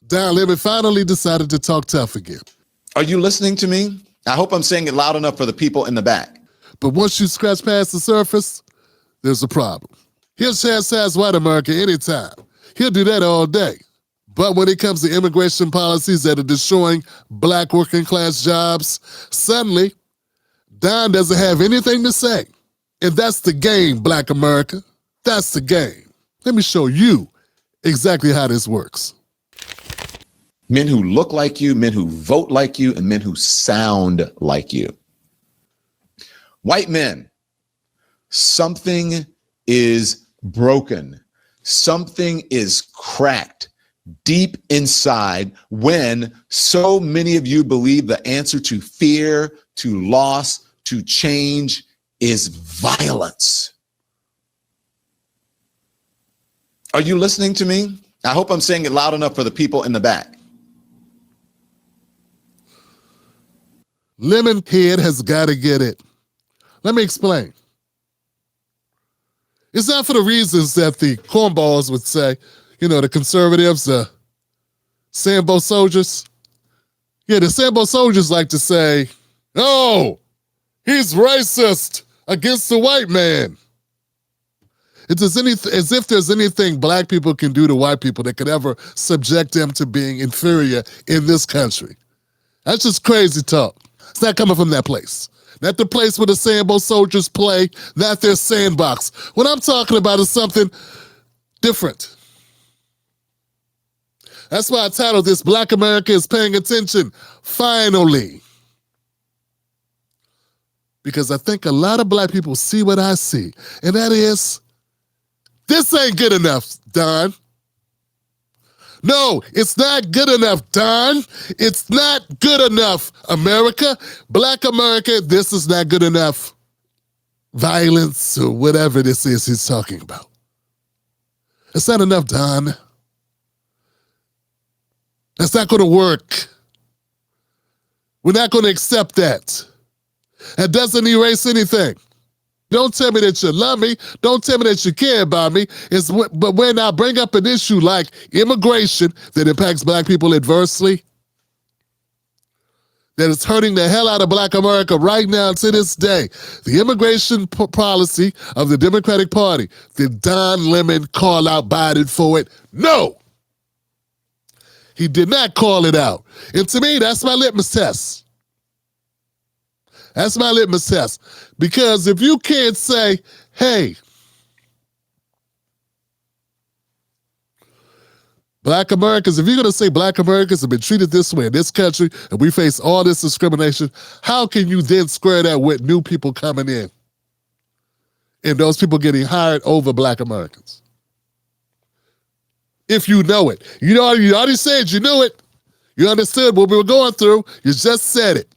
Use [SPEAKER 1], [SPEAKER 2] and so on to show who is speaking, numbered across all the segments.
[SPEAKER 1] Don Lemon finally decided to talk tough again.
[SPEAKER 2] Are you listening to me? I hope I'm saying it loud enough for the people in the back.
[SPEAKER 1] But once you scratch past the surface, there's a problem. He'll chastise white America anytime. He'll do that all day. But when it comes to immigration policies that are destroying black working class jobs, suddenly, Don doesn't have anything to say. And that's the game, black America. That's the game. Let me show you exactly how this works.
[SPEAKER 2] Men who look like you, men who vote like you, and men who sound like you. White men, something is broken. Something is cracked deep inside when so many of you believe the answer to fear, to loss, to change is violence. Are you listening to me? I hope I'm saying it loud enough for the people in the back.
[SPEAKER 1] Lemonhead has got to get it. Let me explain. It's not for the reasons that the cornballs would say, the conservatives, the Sambo soldiers. Yeah, the Sambo soldiers like to say, oh, he's racist against the white man. It's as if there's anything black people can do to white people that could ever subject them to being inferior in this country. That's just crazy talk. It's not coming from that place. Not the place where the Sambo soldiers play, not their sandbox. What I'm talking about is something different. That's why I titled this, Black America is Paying Attention, Finally. Because I think a lot of black people see what I see, and that is, this ain't good enough, Don. No, it's not good enough, Don. It's not good enough, America. Black America, this is not good enough. Violence or whatever this is he's talking about. It's not enough, Don. That's not going to work. We're not going to accept that. That doesn't erase anything. Don't tell me that you love me. Don't tell me that you care about me. But when I bring up an issue like immigration that impacts black people adversely, that is hurting the hell out of black America right now to this day, the immigration policy of the Democratic Party, did Don Lemon call out Biden for it? No. He did not call it out. And to me, that's my litmus test. That's my litmus test. Because if you can't say, hey, black Americans, if you're going to say black Americans have been treated this way in this country and we face all this discrimination, how can you then square that with new people coming in and those people getting hired over black Americans? If you know it. You already said you knew it. You understood what we were going through. You just said it.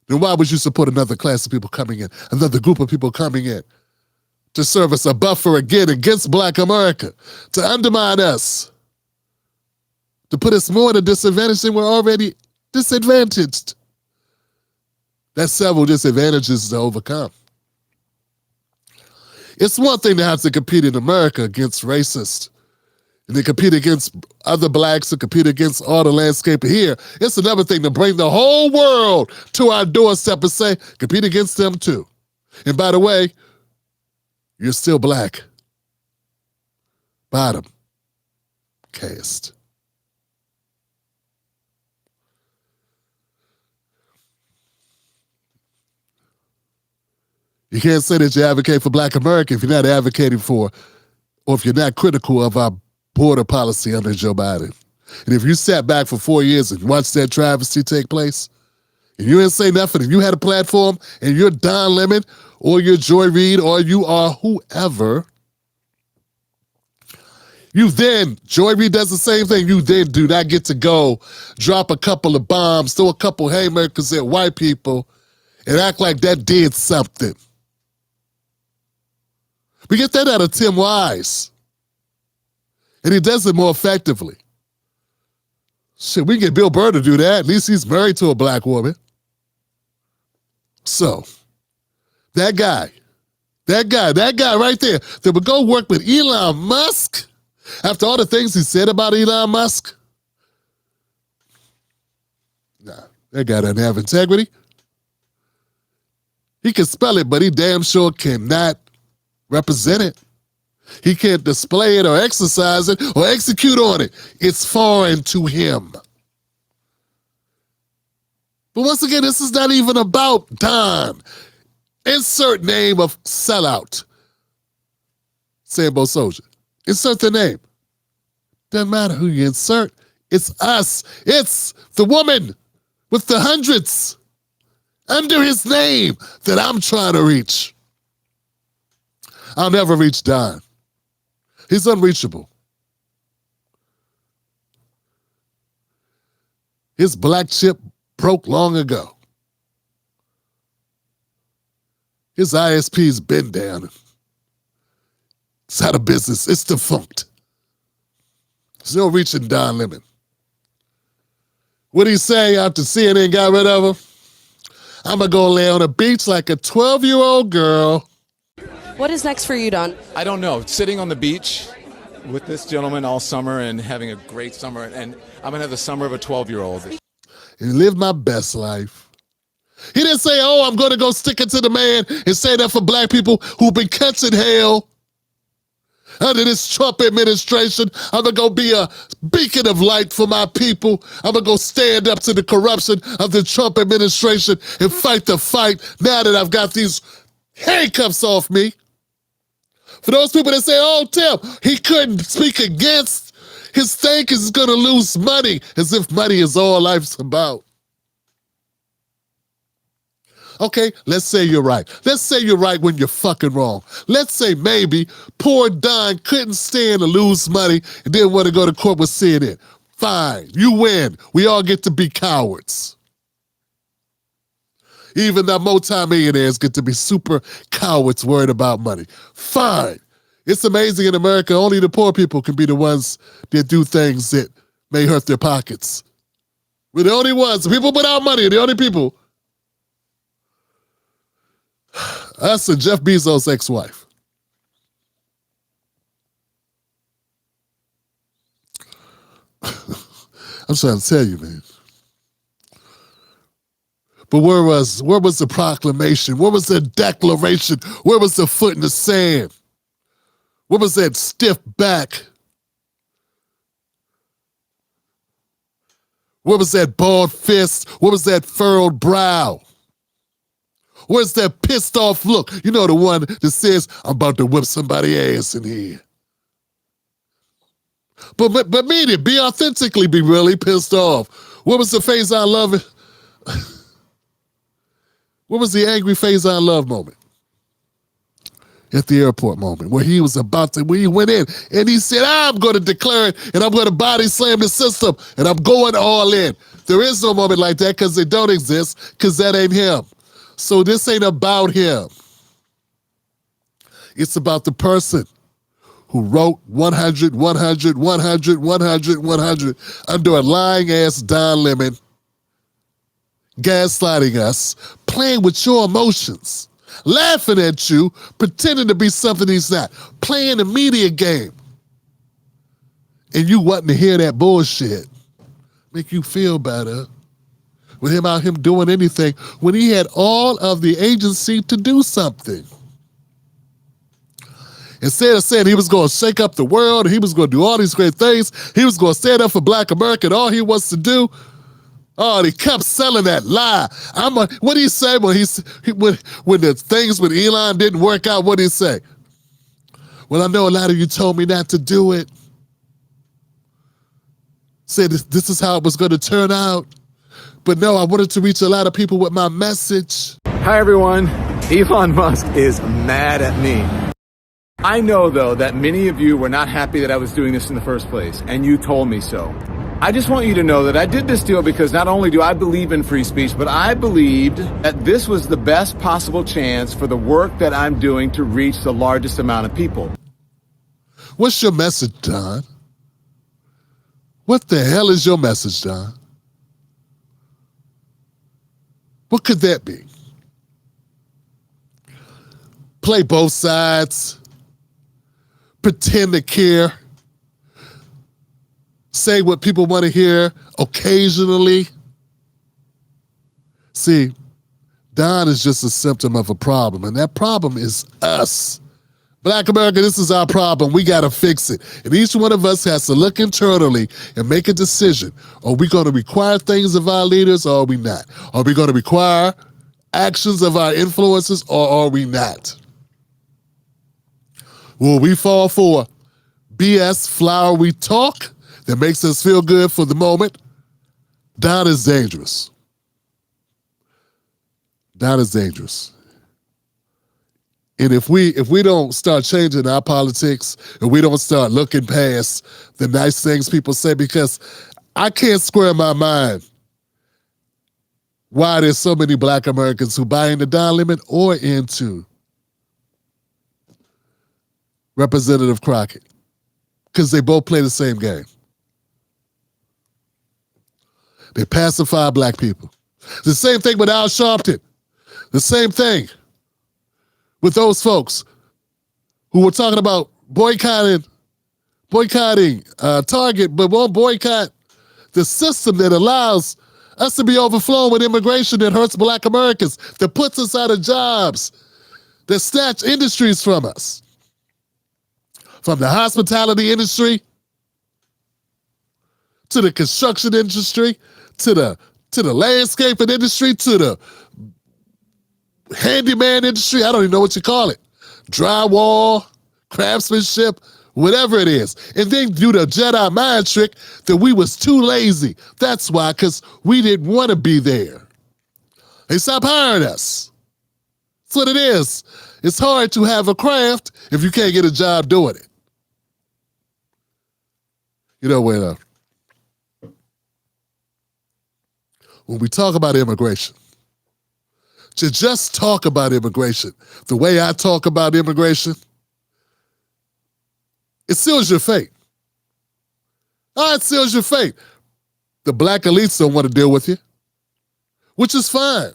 [SPEAKER 1] Then why would you support another class of people coming in, another group of people coming in to serve as a buffer again against black America, to undermine us, to put us more at a disadvantage than we're already disadvantaged? That's several disadvantages to overcome. It's one thing to have to compete in America against racists, and to compete against other blacks, to compete against all the landscape here. It's another thing to bring the whole world to our doorstep and say, compete against them too. And by the way, you're still black. Bottom caste. You can't say that you advocate for black America if you're not advocating for, or if you're not critical of our border policy under Joe Biden. And if you sat back for 4 years and watched that travesty take place, and you didn't say nothing, and you had a platform, and you're Don Lemon, or you're Joy Reid, or you are whoever, Joy Reid does the same thing, you then do not get to go drop a couple of bombs, throw a couple haymakers at white people, and act like that did something. We get that out of Tim Wise. And he does it more effectively. Shit, we can get Bill Burr to do that. At least he's married to a black woman. So, that guy right there that would go work with Elon Musk After all the things he said about Elon Musk, nah, that guy doesn't have integrity. He can spell it, but he damn sure cannot represent it. He can't display it or exercise it or execute on it. It's foreign to him. But once again, this is not even about Don. Insert name of sellout. Sambo Soldier. Insert the name. Doesn't matter who you insert. It's us. It's the woman with the hundreds under his name that I'm trying to reach. I'll never reach Don. He's unreachable. His black chip broke long ago. His ISP's been down. It's out of business. It's defunct. There's no reaching Don Lemon. What'd he say after CNN got rid of him? I'm going to go lay on a beach like a 12-year-old girl.
[SPEAKER 3] What is next for you, Don?
[SPEAKER 4] I don't know. Sitting on the beach with this gentleman all summer and having a great summer. And I'm going to have the summer of a 12-year-old.
[SPEAKER 1] And live my best life. He didn't say, oh, I'm going to go stick it to the man and say that for black people who've been catching hell under this Trump administration. I'm going to go be a beacon of light for my people. I'm going to go stand up to the corruption of the Trump administration and fight the fight now that I've got these handcuffs off me. For those people that say, oh, Tim, he couldn't speak against his thing because he's going to lose money, as if money is all life's about. Okay, let's say you're right. Let's say you're right when you're fucking wrong. Let's say maybe poor Don couldn't stand to lose money and didn't want to go to court with CNN. Fine, you win. We all get to be cowards. Even the multimillionaires get to be super cowards worried about money. Fine. It's amazing in America, only the poor people can be the ones that do things that may hurt their pockets. We're the only ones. The people without money are the only people. Us and Jeff Bezos' ex-wife. I'm trying to tell you, man. But where was the proclamation? Where was the declaration? Where was the foot in the sand? Where was that stiff back? Where was that bald fist? Where was that furrowed brow? Where's that pissed off look? You know, the one that says, I'm about to whip somebody's ass in here. But mean it. Be authentically be really pissed off. What was the phase I love it? What was the angry phase I love moment? At the airport moment where he was about to, when he went in and he said, I'm going to declare it and I'm going to body slam the system and I'm going all in. There is no moment like that because they don't exist because that ain't him. So this ain't about him. It's about the person who wrote 100, 100, 100, 100, 100 under a lying ass Don Lemon, gaslighting us, playing with your emotions, laughing at you, pretending to be something he's not, playing a media game. And you wanting to hear that bullshit, make you feel better. With him out him doing anything when he had all of the agency to do something. Instead of saying he was going to shake up the world, he was going to do all these great things, he was going to stand up for Black America, and all he wants to do, he kept selling that lie. What did he say when the things with Elon didn't work out? What did he say? Well, I know a lot of you told me not to do it. Said this is how it was going to turn out. But no, I wanted to reach a lot of people with my message.
[SPEAKER 4] Hi, everyone. Elon Musk is mad at me. I know, though, that many of you were not happy that I was doing this in the first place, and you told me so. I just want you to know that I did this deal because not only do I believe in free speech, but I believed that this was the best possible chance for the work that I'm doing to reach the largest amount of people.
[SPEAKER 1] What's your message, Don? What the hell is your message, Don? What could that be? Play both sides, pretend to care, say what people want to hear occasionally. See, Don is just a symptom of a problem, and that problem is us. Black America, this is our problem. We got to fix it. And each one of us has to look internally and make a decision. Are we going to require things of our leaders or are we not? Are we going to require actions of our influencers or are we not? Will we fall for BS flowery talk that makes us feel good for the moment? That is dangerous. That is dangerous. And if we don't start changing our politics and we don't start looking past the nice things people say, because I can't square my mind why there's so many Black Americans who buy into Don Lemon or into Representative Crockett, because they both play the same game. They pacify Black people. The same thing with Al Sharpton. The same thing with those folks who were talking about boycotting Target, but won't boycott the system that allows us to be overflowing with immigration that hurts Black Americans, that puts us out of jobs, that snatch industries from us. From the hospitality industry to the construction industry, to the landscaping industry, to the handyman industry, I don't even know what you call it. Drywall, craftsmanship, whatever it is. And then do the Jedi mind trick that we was too lazy. That's why, because we didn't want to be there. They stopped hiring us. That's what it is. It's hard to have a craft if you can't get a job doing it. You know, when we talk about immigration, to just talk about immigration, the way I talk about immigration, it seals your fate. It seals your fate. The Black elites don't want to deal with you, which is fine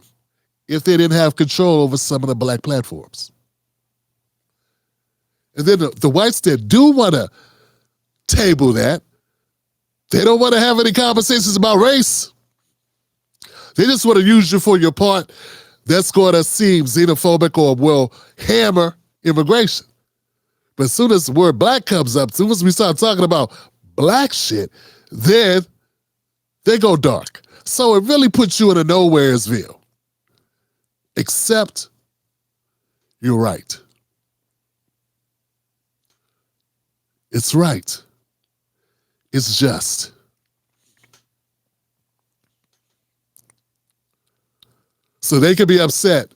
[SPEAKER 1] if they didn't have control over some of the Black platforms. And then the whites that do want to table that, they don't want to have any conversations about race. They just want to use you for your part that's going to seem xenophobic or will hammer immigration. But as soon as the word Black comes up, as soon as we start talking about Black shit, then they go dark. So it really puts you in a nowheresville. Except you're right. It's right. It's just. So they could be upset.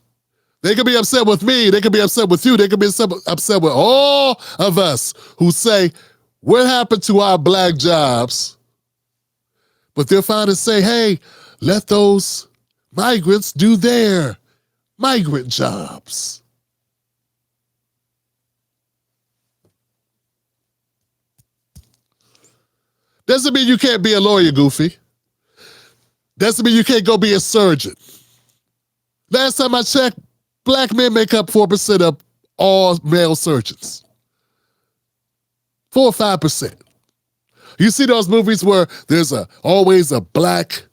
[SPEAKER 1] They could be upset with me. They could be upset with you. They could be upset with all of us who say, what happened to our Black jobs? But they're fine to say, hey, let those migrants do their migrant jobs. Doesn't mean you can't be a lawyer, Goofy. Doesn't mean you can't go be a surgeon. Last time I checked, Black men make up 4% of all male surgeons. 4 or 5%. You see those movies where there's always a Black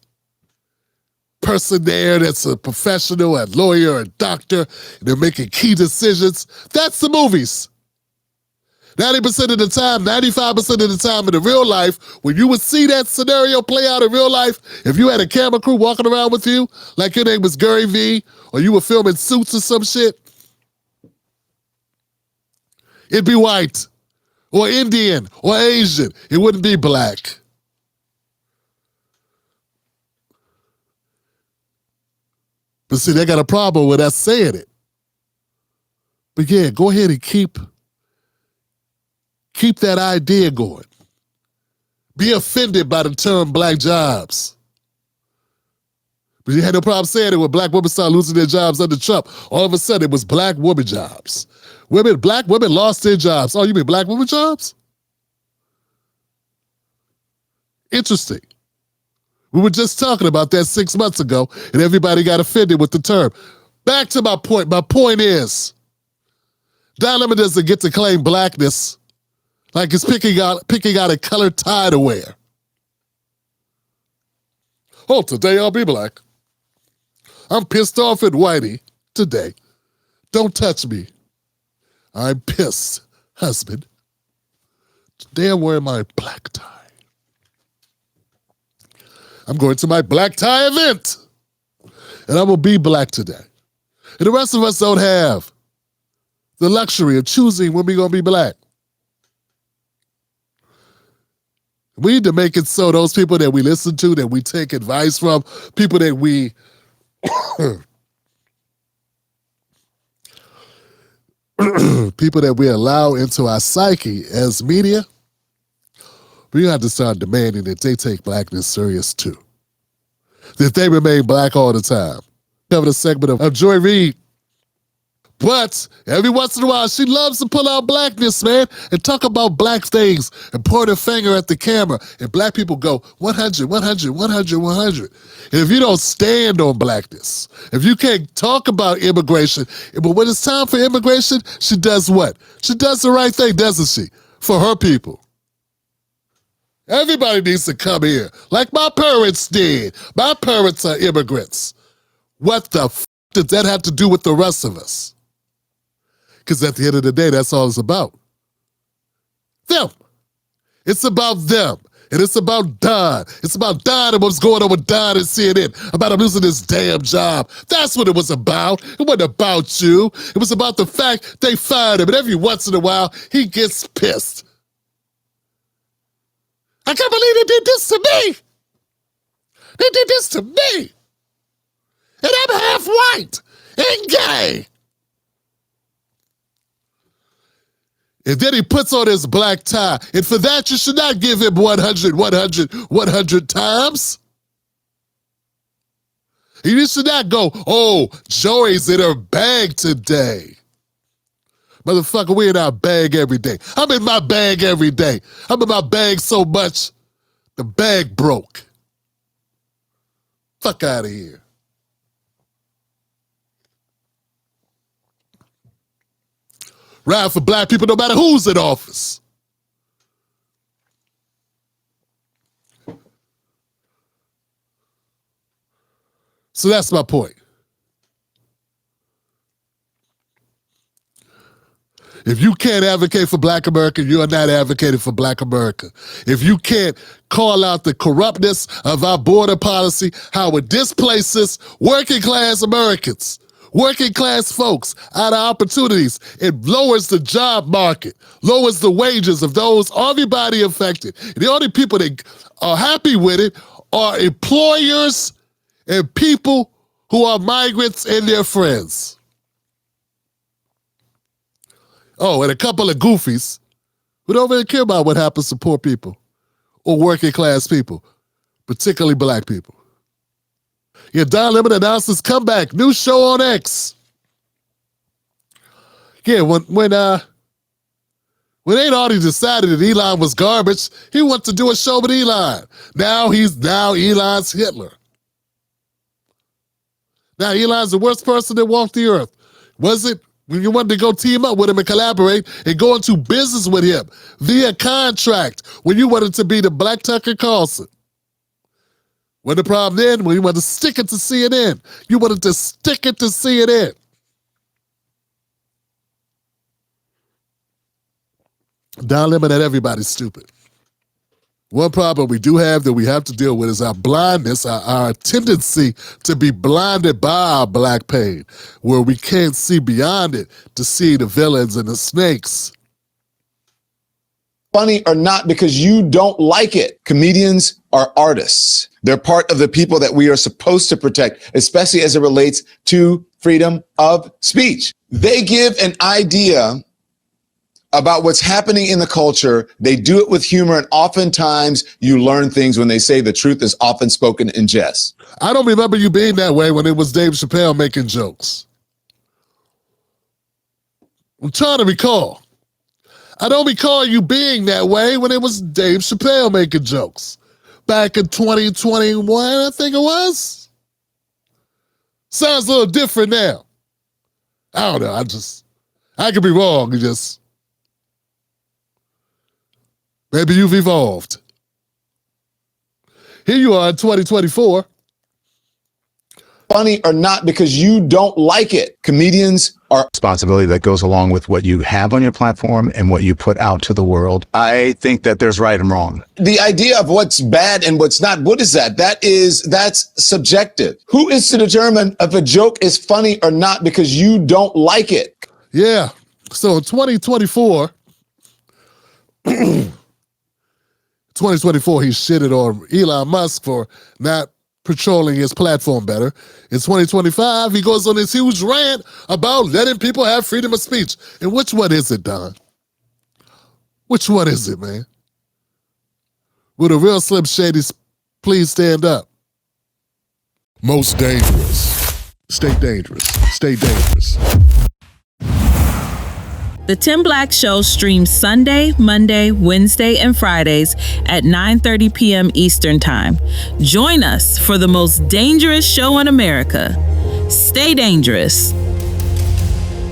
[SPEAKER 1] person there that's a professional, a lawyer, a doctor, and they're making key decisions? That's the movies. 90% of the time, 95% of the time in the real life, when you would see that scenario play out in real life, if you had a camera crew walking around with you, like your name was Gary V, or you were filming Suits or some shit, it'd be white, or Indian, or Asian. It wouldn't be Black. But see, they got a problem with us saying it. But yeah, go ahead and keep that idea going. Be offended by the term Black jobs. But you had no problem saying it when Black women started losing their jobs under Trump. All of a sudden, it was Black women jobs. Black women lost their jobs. Oh, you mean Black women jobs? Interesting. We were just talking about that 6 months ago, and everybody got offended with the term. Back to my point. My point is, Don Lemon doesn't get to claim Blackness like it's picking out a colored tie to wear. Oh, today I'll be black. I'm pissed off at Whitey today. Don't touch me. I'm pissed, husband. Today I'm wearing my black tie. I'm going to my black tie event. And I'm going to be black today. And the rest of us don't have the luxury of choosing when we're going to be black. We need to make it so those people that we listen to, that we take advice from, people that we people that we allow into our psyche as media, we have to start demanding that they take blackness serious too. That they remain black all the time. Covered a segment of Joy Reid. But every once in a while, she loves to pull out blackness, man, and talk about black things and point her finger at the camera. And black people go, 100, 100, 100, 100. And if you don't stand on blackness, if you can't talk about immigration, but when it's time for immigration, she does what? She does the right thing, doesn't she? For her people. Everybody needs to come here, like my parents did. My parents are immigrants. What the f does that have to do with the rest of us? Because at the end of the day, that's all it's about. Them. It's about them. And it's about Don. It's about Don and what's going on with Don and CNN about him losing his damn job. That's what it was about. It wasn't about you. It was about the fact they fired him. And every once in a while, he gets pissed. I can't believe they did this to me. They did this to me. And I'm half white and gay. And then he puts on his black tie. And for that, you should not give him 100, 100, 100 times. You should not go, oh, Joey's in her bag today. Motherfucker, we in our bag every day. I'm in my bag every day. I'm in my bag so much, the bag broke. Fuck out of here. Ride for black people no matter who's in office. So that's my point. If you can't advocate for black America, you are not advocating for black America. If you can't call out the corruptness of our border policy, how it displaces working class Americans, working class folks out of opportunities, it lowers the job market, lowers the wages of those, everybody affected. And the only people that are happy with it are employers and people who are migrants and their friends. Oh, and a couple of goofies who don't really care about what happens to poor people or working class people, particularly black people. Yeah, Don Lemon announced his comeback, new show on X. Yeah, when Aunt Audie decided that Elon was garbage, he wanted to do a show with Elon. Now Elon's Hitler. Now Elon's the worst person that walked the earth. Was it when you wanted to go team up with him and collaborate and go into business with him via contract when you wanted to be the Black Tucker Carlson? What the problem then? When you wanted to stick it to CNN. You wanted to stick it to CNN. Don Lemon and everybody's stupid. One problem we do have that we have to deal with is our blindness, our tendency to be blinded by our black pain, where we can't see beyond it to see the villains and the snakes.
[SPEAKER 2] Funny or not because you don't like it. Comedians are artists. They're part of the people that we are supposed to protect, especially as it relates to freedom of speech. They give an idea about what's happening in the culture. They do it with humor, and oftentimes you learn things when they say the truth is often spoken in jest.
[SPEAKER 1] I don't remember you being that way when it was Dave Chappelle making jokes. I'm trying to recall. I don't recall you being that way when it was Dave Chappelle making jokes. Back in 2021, I think it was. Sounds a little different now. I don't know, I could be wrong, maybe you've evolved. Here you are in 2024,
[SPEAKER 2] funny or not because you don't like it. Comedians are
[SPEAKER 5] responsibility that goes along with what you have on your platform and what you put out to the world. I think that there's right and wrong.
[SPEAKER 2] the idea of what's bad and what's not. What is that? That's subjective. Who is to determine if a joke is funny or not because you don't like it?
[SPEAKER 1] Yeah. So in 2024, 2024, he shitted on Elon Musk for not patrolling his platform better. In 2025, he goes on this huge rant about letting people have freedom of speech. And which one is it, Don? Which one is it, man? Would a real Slim Shady please stand up? Most dangerous. Stay dangerous. Stay dangerous.
[SPEAKER 6] The Tim Black Show streams Sunday, Monday, Wednesday, and Fridays at 9:30 p.m. Eastern Time. Join us for the most dangerous show in America. Stay dangerous.